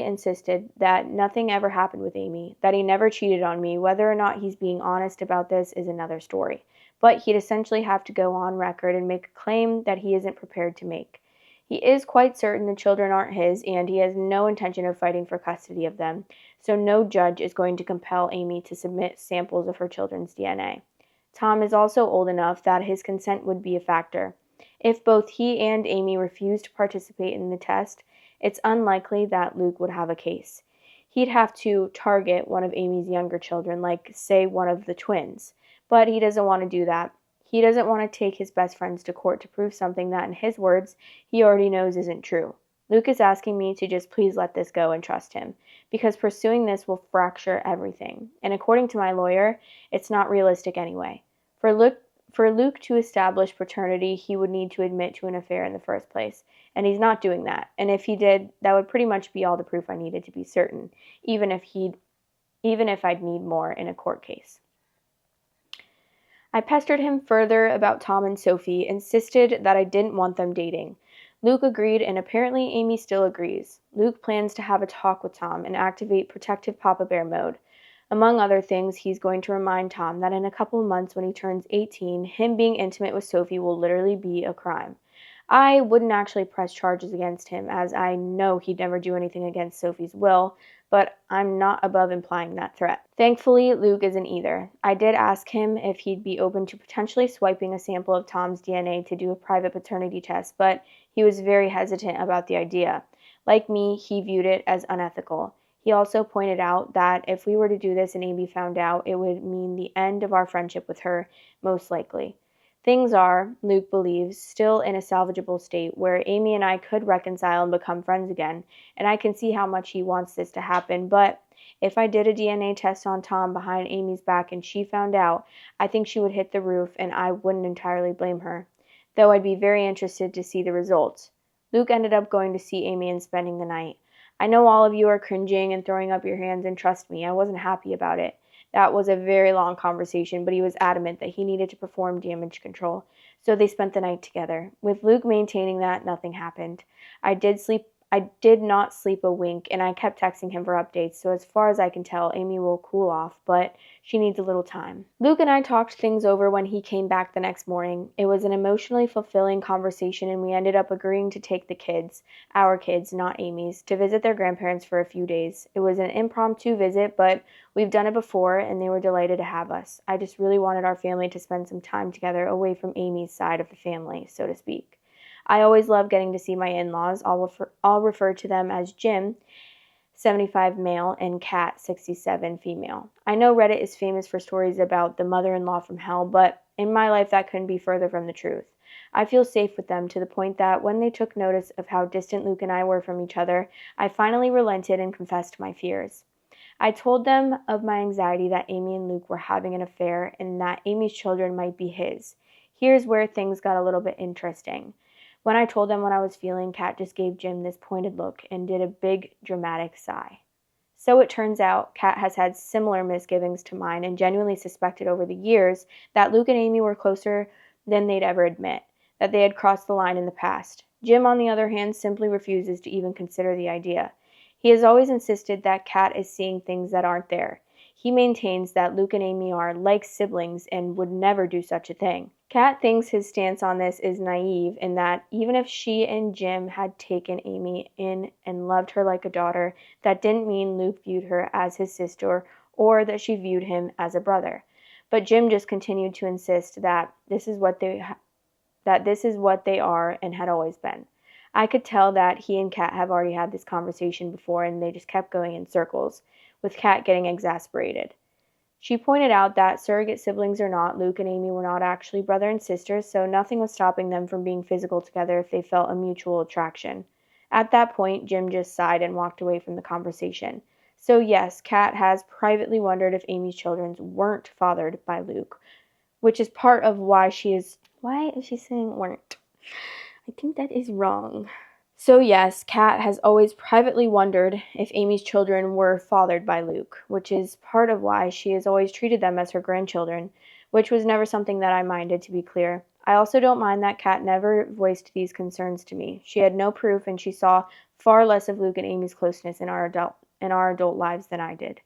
insisted that nothing ever happened with Amy, that he never cheated on me. Whether or not he's being honest about this is another story. But he'd essentially have to go on record and make a claim that he isn't prepared to make. He is quite certain the children aren't his, and he has no intention of fighting for custody of them, so no judge is going to compel Amy to submit samples of her children's DNA. Tom is also old enough that his consent would be a factor. If both he and Amy refuse to participate in the test, it's unlikely that Luke would have a case. He'd have to target one of Amy's younger children, like, say, one of the twins. But he doesn't want to do that. He doesn't want to take his best friends to court to prove something that, in his words, he already knows isn't true. Luke is asking me to just please let this go and trust him, because pursuing this will fracture everything. And according to my lawyer, it's not realistic anyway. For Luke to establish paternity, he would need to admit to an affair in the first place, and he's not doing that. And if he did, that would pretty much be all the proof I needed to be certain, even if I'd need more in a court case. I pestered him further about Tom and Sophie, insisted that I didn't want them dating. Luke agreed, and apparently Amy still agrees. Luke plans to have a talk with Tom and activate protective Papa Bear mode. Among other things, he's going to remind Tom that in a couple of months when he turns 18, him being intimate with Sophie will literally be a crime. I wouldn't actually press charges against him, as I know he'd never do anything against Sophie's will, but I'm not above implying that threat. Thankfully, Luke isn't either. I did ask him if he'd be open to potentially swiping a sample of Tom's DNA to do a private paternity test, but he was very hesitant about the idea. Like me, he viewed it as unethical. He also pointed out that if we were to do this and Amy found out, it would mean the end of our friendship with her, most likely. Things are, Luke believes, still in a salvageable state where Amy and I could reconcile and become friends again, and I can see how much he wants this to happen, but if I did a DNA test on Tom behind Amy's back and she found out, I think she would hit the roof and I wouldn't entirely blame her, though I'd be very interested to see the results. Luke ended up going to see Amy and spending the night. I know all of you are cringing and throwing up your hands, and trust me, I wasn't happy about it. That was a very long conversation, but he was adamant that he needed to perform damage control, so they spent the night together. With Luke maintaining that, nothing happened. I did not sleep a wink, and I kept texting him for updates, so as far as I can tell, Amy will cool off, but she needs a little time. Luke and I talked things over when he came back the next morning. It was an emotionally fulfilling conversation, and we ended up agreeing to take the kids, our kids, not Amy's, to visit their grandparents for a few days. It was an impromptu visit, but we've done it before, and they were delighted to have us. I just really wanted our family to spend some time together away from Amy's side of the family, so to speak. I always love getting to see my in-laws. I'll refer to them as Jim, 75 male, and Kat, 67 female. I know Reddit is famous for stories about the mother-in-law from hell, but in my life that couldn't be further from the truth. I feel safe with them to the point that when they took notice of how distant Luke and I were from each other, I finally relented and confessed my fears. I told them of my anxiety that Amy and Luke were having an affair and that Amy's children might be his. Here's where things got a little bit interesting. When I told them what I was feeling, Kat just gave Jim this pointed look and did a big, dramatic sigh. So it turns out, Kat has had similar misgivings to mine and genuinely suspected over the years that Luke and Amy were closer than they'd ever admit, that they had crossed the line in the past. Jim, on the other hand, simply refuses to even consider the idea. He has always insisted that Kat is seeing things that aren't there. He maintains that Luke and Amy are like siblings and would never do such a thing. Kat thinks his stance on this is naive in that even if she and Jim had taken Amy in and loved her like a daughter, that didn't mean Luke viewed her as his sister or that she viewed him as a brother. But Jim just continued to insist that this is what they are and had always been. I could tell that he and Kat have already had this conversation before and they just kept going in circles, with Kat getting exasperated. She pointed out that surrogate siblings or not, Luke and Amy were not actually brother and sister, so nothing was stopping them from being physical together if they felt a mutual attraction. At that point, Jim just sighed and walked away from the conversation. So yes, Kat has privately wondered if Amy's children weren't fathered by Luke, which is part of why is she saying weren't? I think that is wrong. So yes, Kat has always privately wondered if Amy's children were fathered by Luke, which is part of why she has always treated them as her grandchildren, which was never something that I minded, to be clear. I also don't mind that Kat never voiced these concerns to me. She had no proof and she saw far less of Luke and Amy's closeness in our adult lives than I did.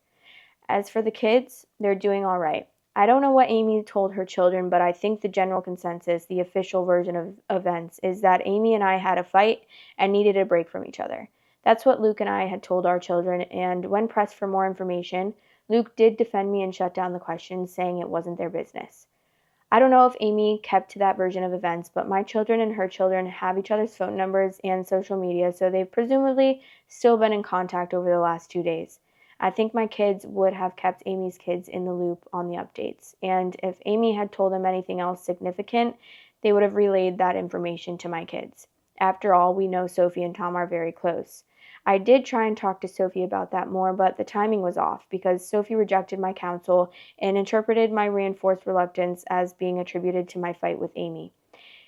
As for the kids, they're doing all right. I don't know what Amy told her children, but I think the general consensus, the official version of events, is that Amy and I had a fight and needed a break from each other. That's what Luke and I had told our children, and when pressed for more information, Luke did defend me and shut down the questions, saying it wasn't their business. I don't know if Amy kept to that version of events, but my children and her children have each other's phone numbers and social media, so they've presumably still been in contact over the last 2 days. I think my kids would have kept Amy's kids in the loop on the updates, and if Amy had told them anything else significant, they would have relayed that information to my kids. After all, we know Sophie and Tom are very close. I did try and talk to Sophie about that more, but the timing was off because Sophie rejected my counsel and interpreted my reinforced reluctance as being attributed to my fight with Amy.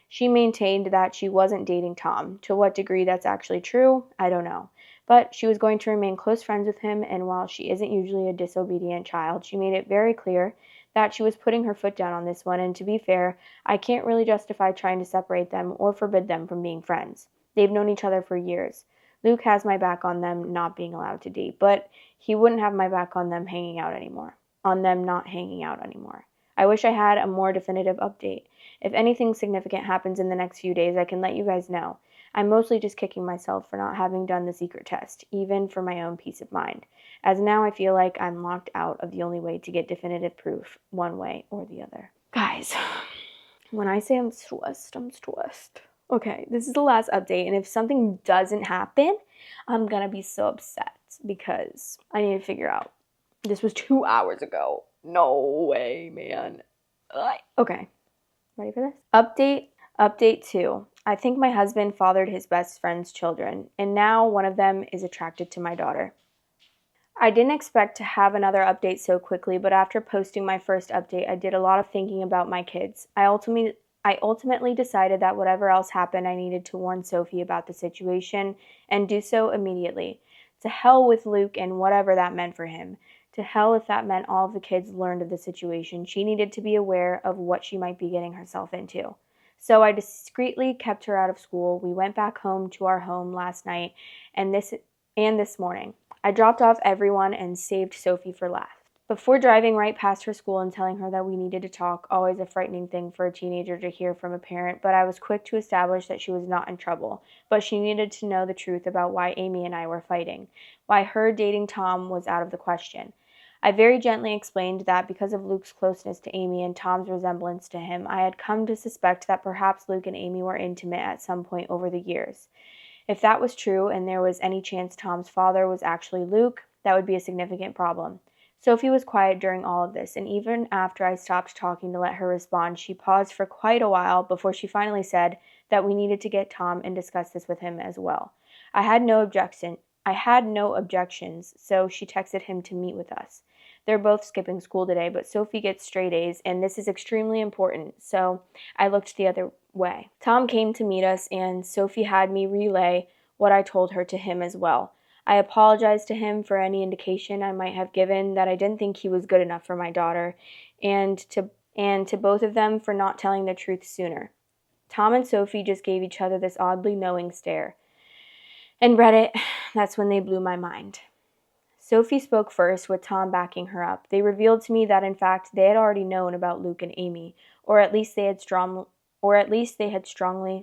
She maintained that she wasn't dating Tom. To what degree that's actually true, I don't know. But she was going to remain close friends with him, and while she isn't usually a disobedient child, she made it very clear that she was putting her foot down on this one, and to be fair, I can't really justify trying to separate them or forbid them from being friends. They've known each other for years. Luke has my back on them not being allowed to date, but he wouldn't have my back on them not hanging out anymore. I wish I had a more definitive update. If anything significant happens in the next few days, I can let you guys know. I'm mostly just kicking myself for not having done the secret test, even for my own peace of mind, as now I feel like I'm locked out of the only way to get definitive proof, one way or the other. Guys, when I say I'm stressed, I'm stressed. Okay, this is the last update, and if something doesn't happen, I'm gonna be so upset because I need to figure out. This was 2 hours ago. No way, man. Okay. Ready for this? Update 2. I think my husband fathered his best friend's children, and now one of them is attracted to my daughter. I didn't expect to have another update so quickly, but after posting my first update, I did a lot of thinking about my kids. I ultimately decided that whatever else happened, I needed to warn Sophie about the situation and do so immediately. To hell with Luke and whatever that meant for him. To hell if that meant all of the kids learned of the situation. She needed to be aware of what she might be getting herself into. So I discreetly kept her out of school. We went back home to our home last night and this morning. I dropped off everyone and saved Sophie for last. Before driving right past her school and telling her that we needed to talk, always a frightening thing for a teenager to hear from a parent, but I was quick to establish that she was not in trouble, but she needed to know the truth about why Amy and I were fighting, why her dating Tom was out of the question. I very gently explained that because of Luke's closeness to Amy and Tom's resemblance to him, I had come to suspect that perhaps Luke and Amy were intimate at some point over the years. If that was true and there was any chance Tom's father was actually Luke, that would be a significant problem. Sophie was quiet during all of this, and even after I stopped talking to let her respond, she paused for quite a while before she finally said that we needed to get Tom and discuss this with him as well. I had no objections, so she texted him to meet with us. They're both skipping school today, but Sophie gets straight A's, and this is extremely important, so I looked the other way. Tom came to meet us, and Sophie had me relay what I told her to him as well. I apologized to him for any indication I might have given that I didn't think he was good enough for my daughter, and to both of them for not telling the truth sooner. Tom and Sophie just gave each other this oddly knowing stare. And Reddit, that's when they blew my mind. Sophie spoke first, with Tom backing her up. They revealed to me that in fact they had already known about Luke and Amy, or at least they had strongly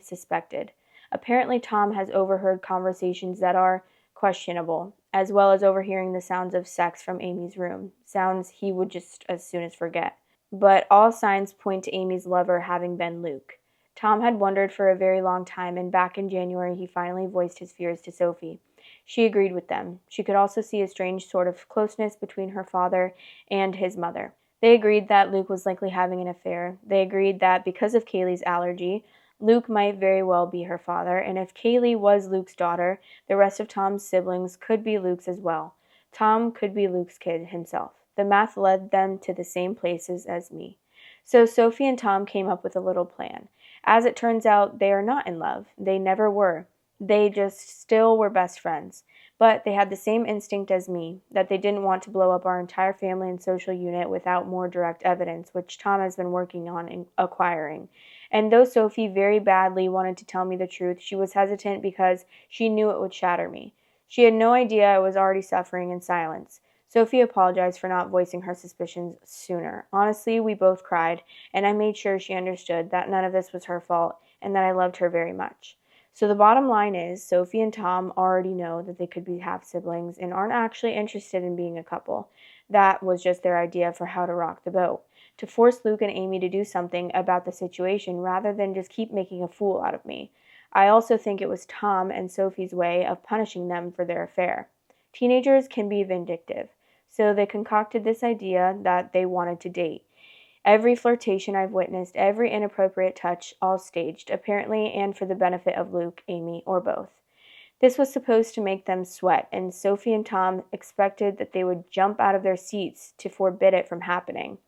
suspected. Apparently Tom has overheard conversations that are questionable, as well as overhearing the sounds of sex from Amy's room, sounds he would just as soon as forget. But all signs point to Amy's lover having been Luke. Tom had wondered for a very long time, and back in January he finally voiced his fears to Sophie. She agreed with them. She could also see a strange sort of closeness between her father and his mother. They agreed that Luke was likely having an affair. They agreed that because of Kaylee's allergy, Luke might very well be her father, and if Kaylee was Luke's daughter, the rest of Tom's siblings could be Luke's as well. Tom could be Luke's kid himself. The math led them to the same places as me. So Sophie and Tom came up with a little plan. As it turns out, they are not in love. They never were. They just still were best friends. But they had the same instinct as me, that they didn't want to blow up our entire family and social unit without more direct evidence, which Tom has been working on and acquiring. And though Sophie very badly wanted to tell me the truth, she was hesitant because she knew it would shatter me. She had no idea I was already suffering in silence. Sophie apologized for not voicing her suspicions sooner. Honestly, we both cried, and I made sure she understood that none of this was her fault and that I loved her very much. So the bottom line is, Sophie and Tom already know that they could be half-siblings and aren't actually interested in being a couple. That was just their idea for how to rock the boat, to force Luke and Amy to do something about the situation rather than just keep making a fool out of me. I also think it was Tom and Sophie's way of punishing them for their affair. Teenagers can be vindictive, so they concocted this idea that they wanted to date. Every flirtation I've witnessed, every inappropriate touch, all staged, apparently, and for the benefit of Luke, Amy, or both. This was supposed to make them sweat, and Sophie and Tom expected that they would jump out of their seats to forbid it from happening.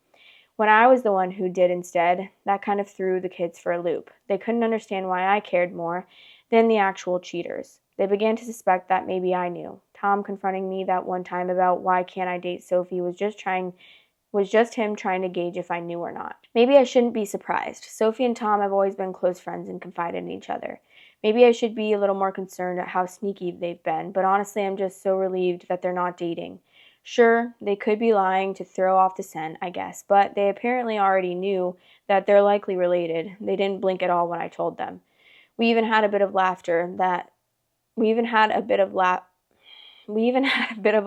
When I was the one who did instead, that kind of threw the kids for a loop. They couldn't understand why I cared more than the actual cheaters. They began to suspect that maybe I knew. Tom confronting me that one time about why can't I date Sophie was just him trying to gauge if I knew or not. Maybe I shouldn't be surprised. Sophie and Tom have always been close friends and confided in each other. Maybe I should be a little more concerned at how sneaky they've been, but honestly I'm just so relieved that they're not dating. Sure, they could be lying to throw off the scent, I guess, but they apparently already knew that they're likely related. They didn't blink at all when I told them. We even had a bit of a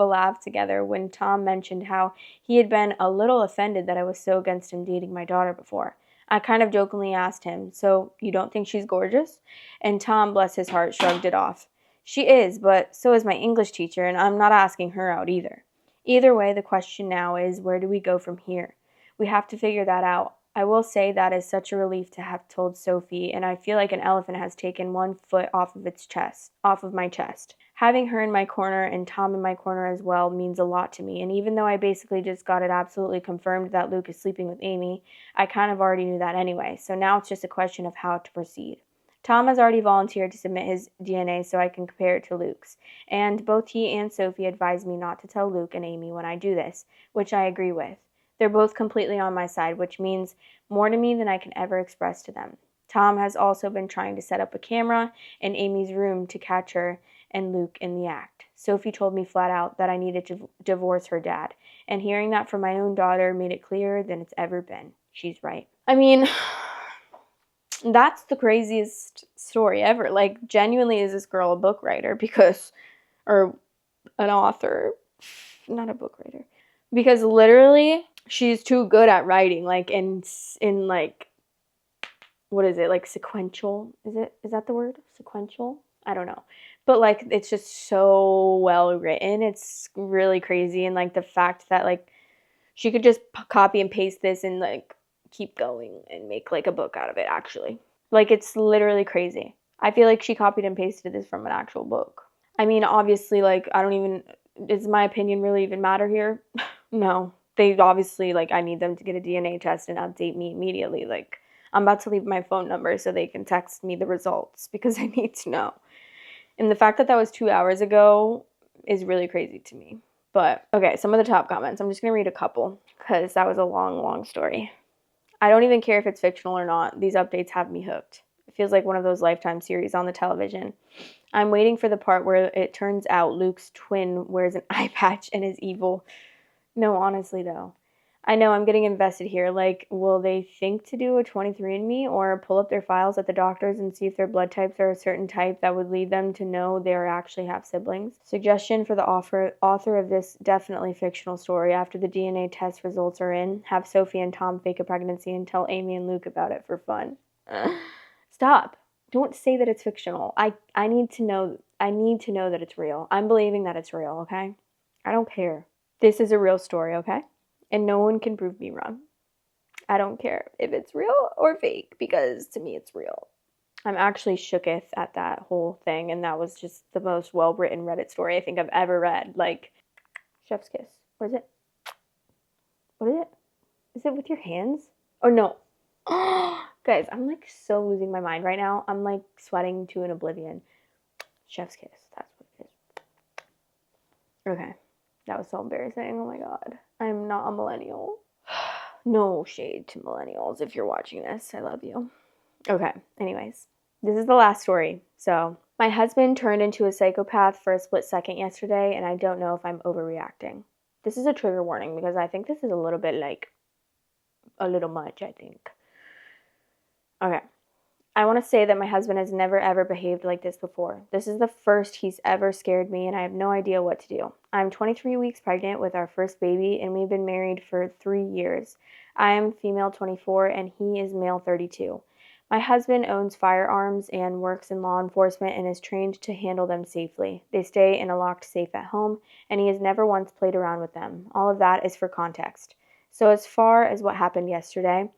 laugh together when Tom mentioned how he had been a little offended that I was so against him dating my daughter before. I kind of jokingly asked him, "So you don't think she's gorgeous?" And Tom, bless his heart, shrugged it off. "She is, but so is my English teacher, and I'm not asking her out either." Either way, the question now is, where do we go from here? We have to figure that out. I will say that is such a relief to have told Sophie, and I feel like an elephant has taken one foot off of my chest. Having her in my corner and Tom in my corner as well means a lot to me, and even though I basically just got it absolutely confirmed that Luke is sleeping with Amy, I kind of already knew that anyway, so now it's just a question of how to proceed. Tom has already volunteered to submit his DNA so I can compare it to Luke's, and both he and Sophie advised me not to tell Luke and Amy when I do this, which I agree with. They're both completely on my side, which means more to me than I can ever express to them. Tom has also been trying to set up a camera in Amy's room to catch her and Luke in the act. Sophie told me flat out that I needed to divorce her dad, and hearing that from my own daughter made it clearer than it's ever been. She's right. I mean, that's the craziest story ever. Like, genuinely, is this girl a book writer? Or an author, not a book writer. Because literally, she's too good at writing, like, in like, what is it, like, sequential? Is that the word? Sequential? I don't know. But, like, it's just so well written. It's really crazy. And, like, the fact that, like, she could just copy and paste this and, like, keep going and make, like, a book out of it, actually. Like, it's literally crazy. I feel like she copied and pasted this from an actual book. I mean, obviously, like, does my opinion really even matter here? No. They obviously, like, I need them to get a DNA test and update me immediately. Like, I'm about to leave my phone number so they can text me the results because I need to know. And the fact that was 2 hours ago is really crazy to me. But, okay, some of the top comments. I'm just going to read a couple because that was a long, long story. I don't even care if it's fictional or not. These updates have me hooked. It feels like one of those Lifetime series on the television. I'm waiting for the part where it turns out Luke's twin wears an eye patch and is evil. No, honestly, though. I know I'm getting invested here. Like, will they think to do a 23andMe or pull up their files at the doctors and see if their blood types are a certain type that would lead them to know they actually have siblings? Suggestion for the author of this definitely fictional story. After the DNA test results are in, have Sophie and Tom fake a pregnancy and tell Amy and Luke about it for fun. Stop. Don't say that it's fictional. I need to know that it's real. I'm believing that it's real, okay? I don't care. This is a real story, okay? And no one can prove me wrong. I don't care if it's real or fake, because to me it's real. I'm actually shooketh at that whole thing, and that was just the most well-written Reddit story I think I've ever read. Like, chef's kiss. What is it? What is it? Is it with your hands? Oh, no. Guys, I'm like so losing my mind right now. I'm like sweating to an oblivion. Chef's kiss. That's what it is. Okay. That was so embarrassing. Oh my god. I'm not a millennial. No shade to millennials if you're watching this. I love you. Okay. Anyways, this is the last story. So, my husband turned into a psychopath for a split second yesterday, and I don't know if I'm overreacting. This is a trigger warning because I think this is a little bit like a little much, I think. Okay. I want to say that my husband has never ever behaved like this before. This is the first he's ever scared me, and I have no idea what to do. I'm 23 weeks pregnant with our first baby, and we've been married for 3 years. I am female 24, and he is male 32. My husband owns firearms and works in law enforcement and is trained to handle them safely. They stay in a locked safe at home, and he has never once played around with them. All of that is for context. So as far as what happened yesterday,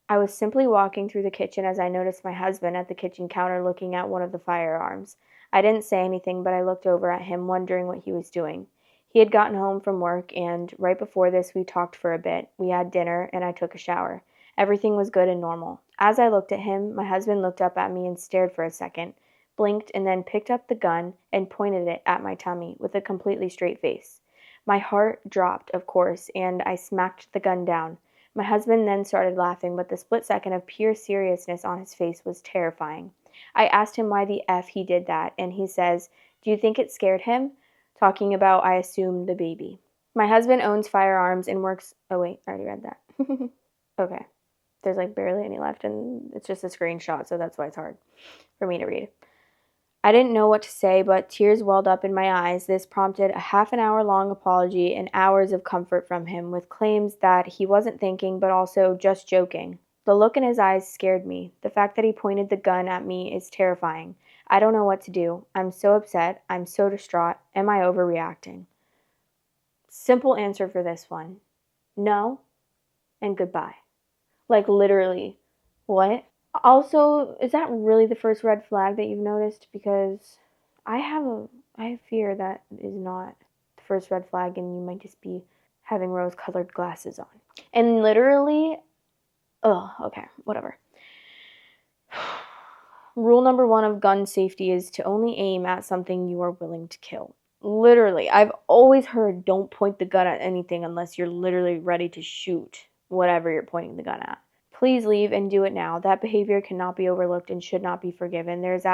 I was simply walking through the kitchen as I noticed my husband at the kitchen counter looking at one of the firearms. I didn't say anything, but I looked over at him, wondering what he was doing. He had gotten home from work, and right before this, we talked for a bit. We had dinner, and I took a shower. Everything was good and normal. As I looked at him, my husband looked up at me and stared for a second, blinked, and then picked up the gun and pointed it at my tummy with a completely straight face. My heart dropped, of course, and I smacked the gun down. My husband then started laughing, but the split second of pure seriousness on his face was terrifying. I asked him why the F he did that, and he says, "Do you think it scared him?" Talking about, I assume, the baby. My husband owns firearms and works... Oh, wait, I already read that. Okay. There's like barely any left, and it's just a screenshot, so that's why it's hard for me to read. I didn't know what to say, but tears welled up in my eyes. This prompted a half an hour long apology and hours of comfort from him, with claims that he wasn't thinking, but also just joking. The look in his eyes scared me. The fact that he pointed the gun at me is terrifying. I don't know what to do. I'm so upset. I'm so distraught. Am I overreacting? Simple answer for this one. No, and goodbye. Like, literally. What? Also, is that really the first red flag that you've noticed? Because I have a fear that is not the first red flag, and you might just be having rose-colored glasses on. And literally, oh, okay, whatever. Rule number 1 of gun safety is to only aim at something you are willing to kill. Literally, I've always heard don't point the gun at anything unless you're literally ready to shoot whatever you're pointing the gun at. Please leave and do it now. That behavior cannot be overlooked and should not be forgiven. There's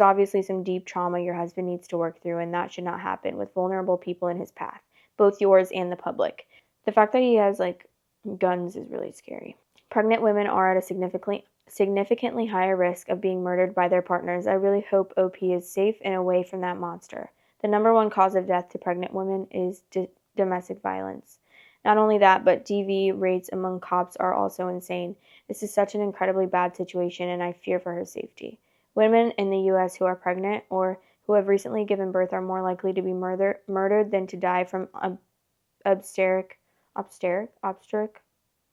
obviously some deep trauma your husband needs to work through, and that should not happen with vulnerable people in his path, both yours and the public. The fact that he has, like, guns is really scary. Pregnant women are at a significantly higher risk of being murdered by their partners. I really hope OP is safe and away from that monster. The number 1 cause of death to pregnant women is domestic violence. Not only that, but DV rates among cops are also insane. This is such an incredibly bad situation, and I fear for her safety. Women in the U.S. who are pregnant or who have recently given birth are more likely to be murdered than to die from obstetric, I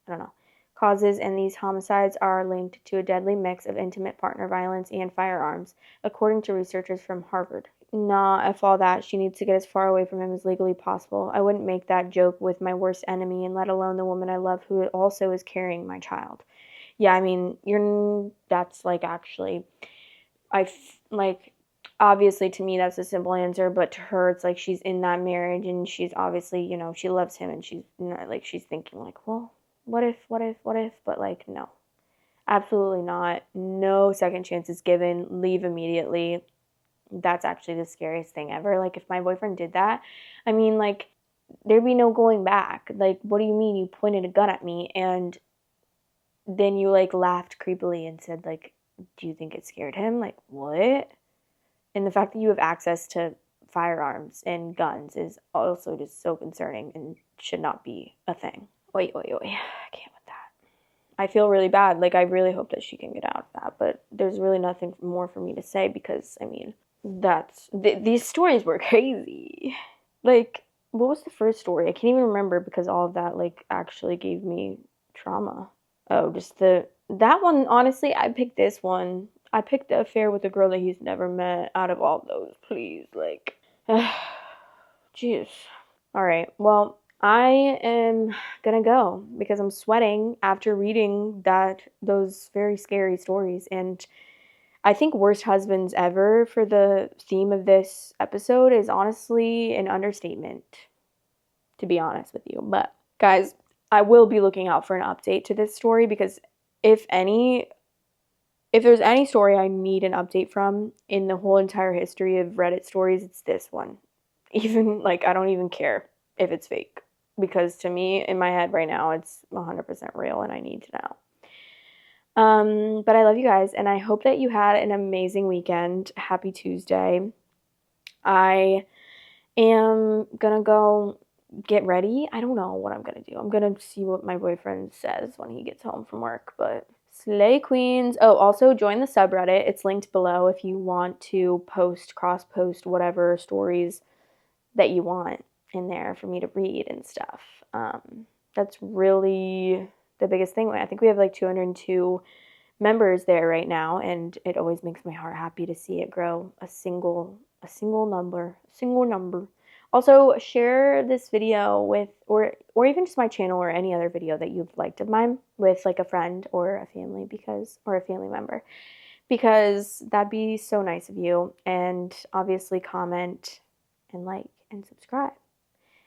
don't know, causes, and these homicides are linked to a deadly mix of intimate partner violence and firearms, according to researchers from Harvard. Nah, F all that. She needs to get as far away from him as legally possible. I wouldn't make that joke with my worst enemy, and let alone the woman I love who also is carrying my child. Yeah, I mean, that's like actually, like, obviously to me that's a simple answer, but to her it's like she's in that marriage and she's obviously, she loves him, and she's not, like, she's thinking like, well, what if, but like, no. Absolutely not. No second chances given. Leave immediately. That's actually the scariest thing ever. Like, if my boyfriend did that, I mean, like, there'd be no going back. Like, what do you mean you pointed a gun at me and then you, like, laughed creepily and said, like, do you think it scared him? Like, what? And the fact that you have access to firearms and guns is also just so concerning and should not be a thing. Oi, oi, oi. I can't with that. I feel really bad. Like, I really hope that she can get out of that, but there's really nothing more for me to say because, I mean, these stories were crazy. Like, what was the first story? I can't even remember because all of that, like, actually gave me trauma. Oh, just that one, honestly, I picked this one. I picked the affair with a girl that he's never met out of all those, please. Like, jeez. All right, well, I am gonna go because I'm sweating after reading those very scary stories. And I think worst husbands ever for the theme of this episode is honestly an understatement, to be honest with you. But guys, I will be looking out for an update to this story because if there's any story I need an update from in the whole entire history of Reddit stories, it's this one. Even, like, I don't even care if it's fake because to me, in my head right now, it's 100% real and I need to know. But I love you guys, and I hope that you had an amazing weekend. Happy Tuesday. I am gonna go get ready. I don't know what I'm gonna do. I'm gonna see what my boyfriend says when he gets home from work, but slay queens. Oh, also join the subreddit. It's linked below if you want to cross-post whatever stories that you want in there for me to read and stuff. That's really the biggest thing. I think we have like 202 members there right now, and it always makes my heart happy to see it grow a single number. Also, share this video with or even just my channel or any other video that you've liked of mine with like a friend or a family or a family member, because that'd be so nice of you. And obviously comment and like and subscribe.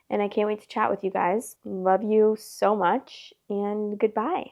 And I can't wait to chat with you guys. Love you so much, and goodbye.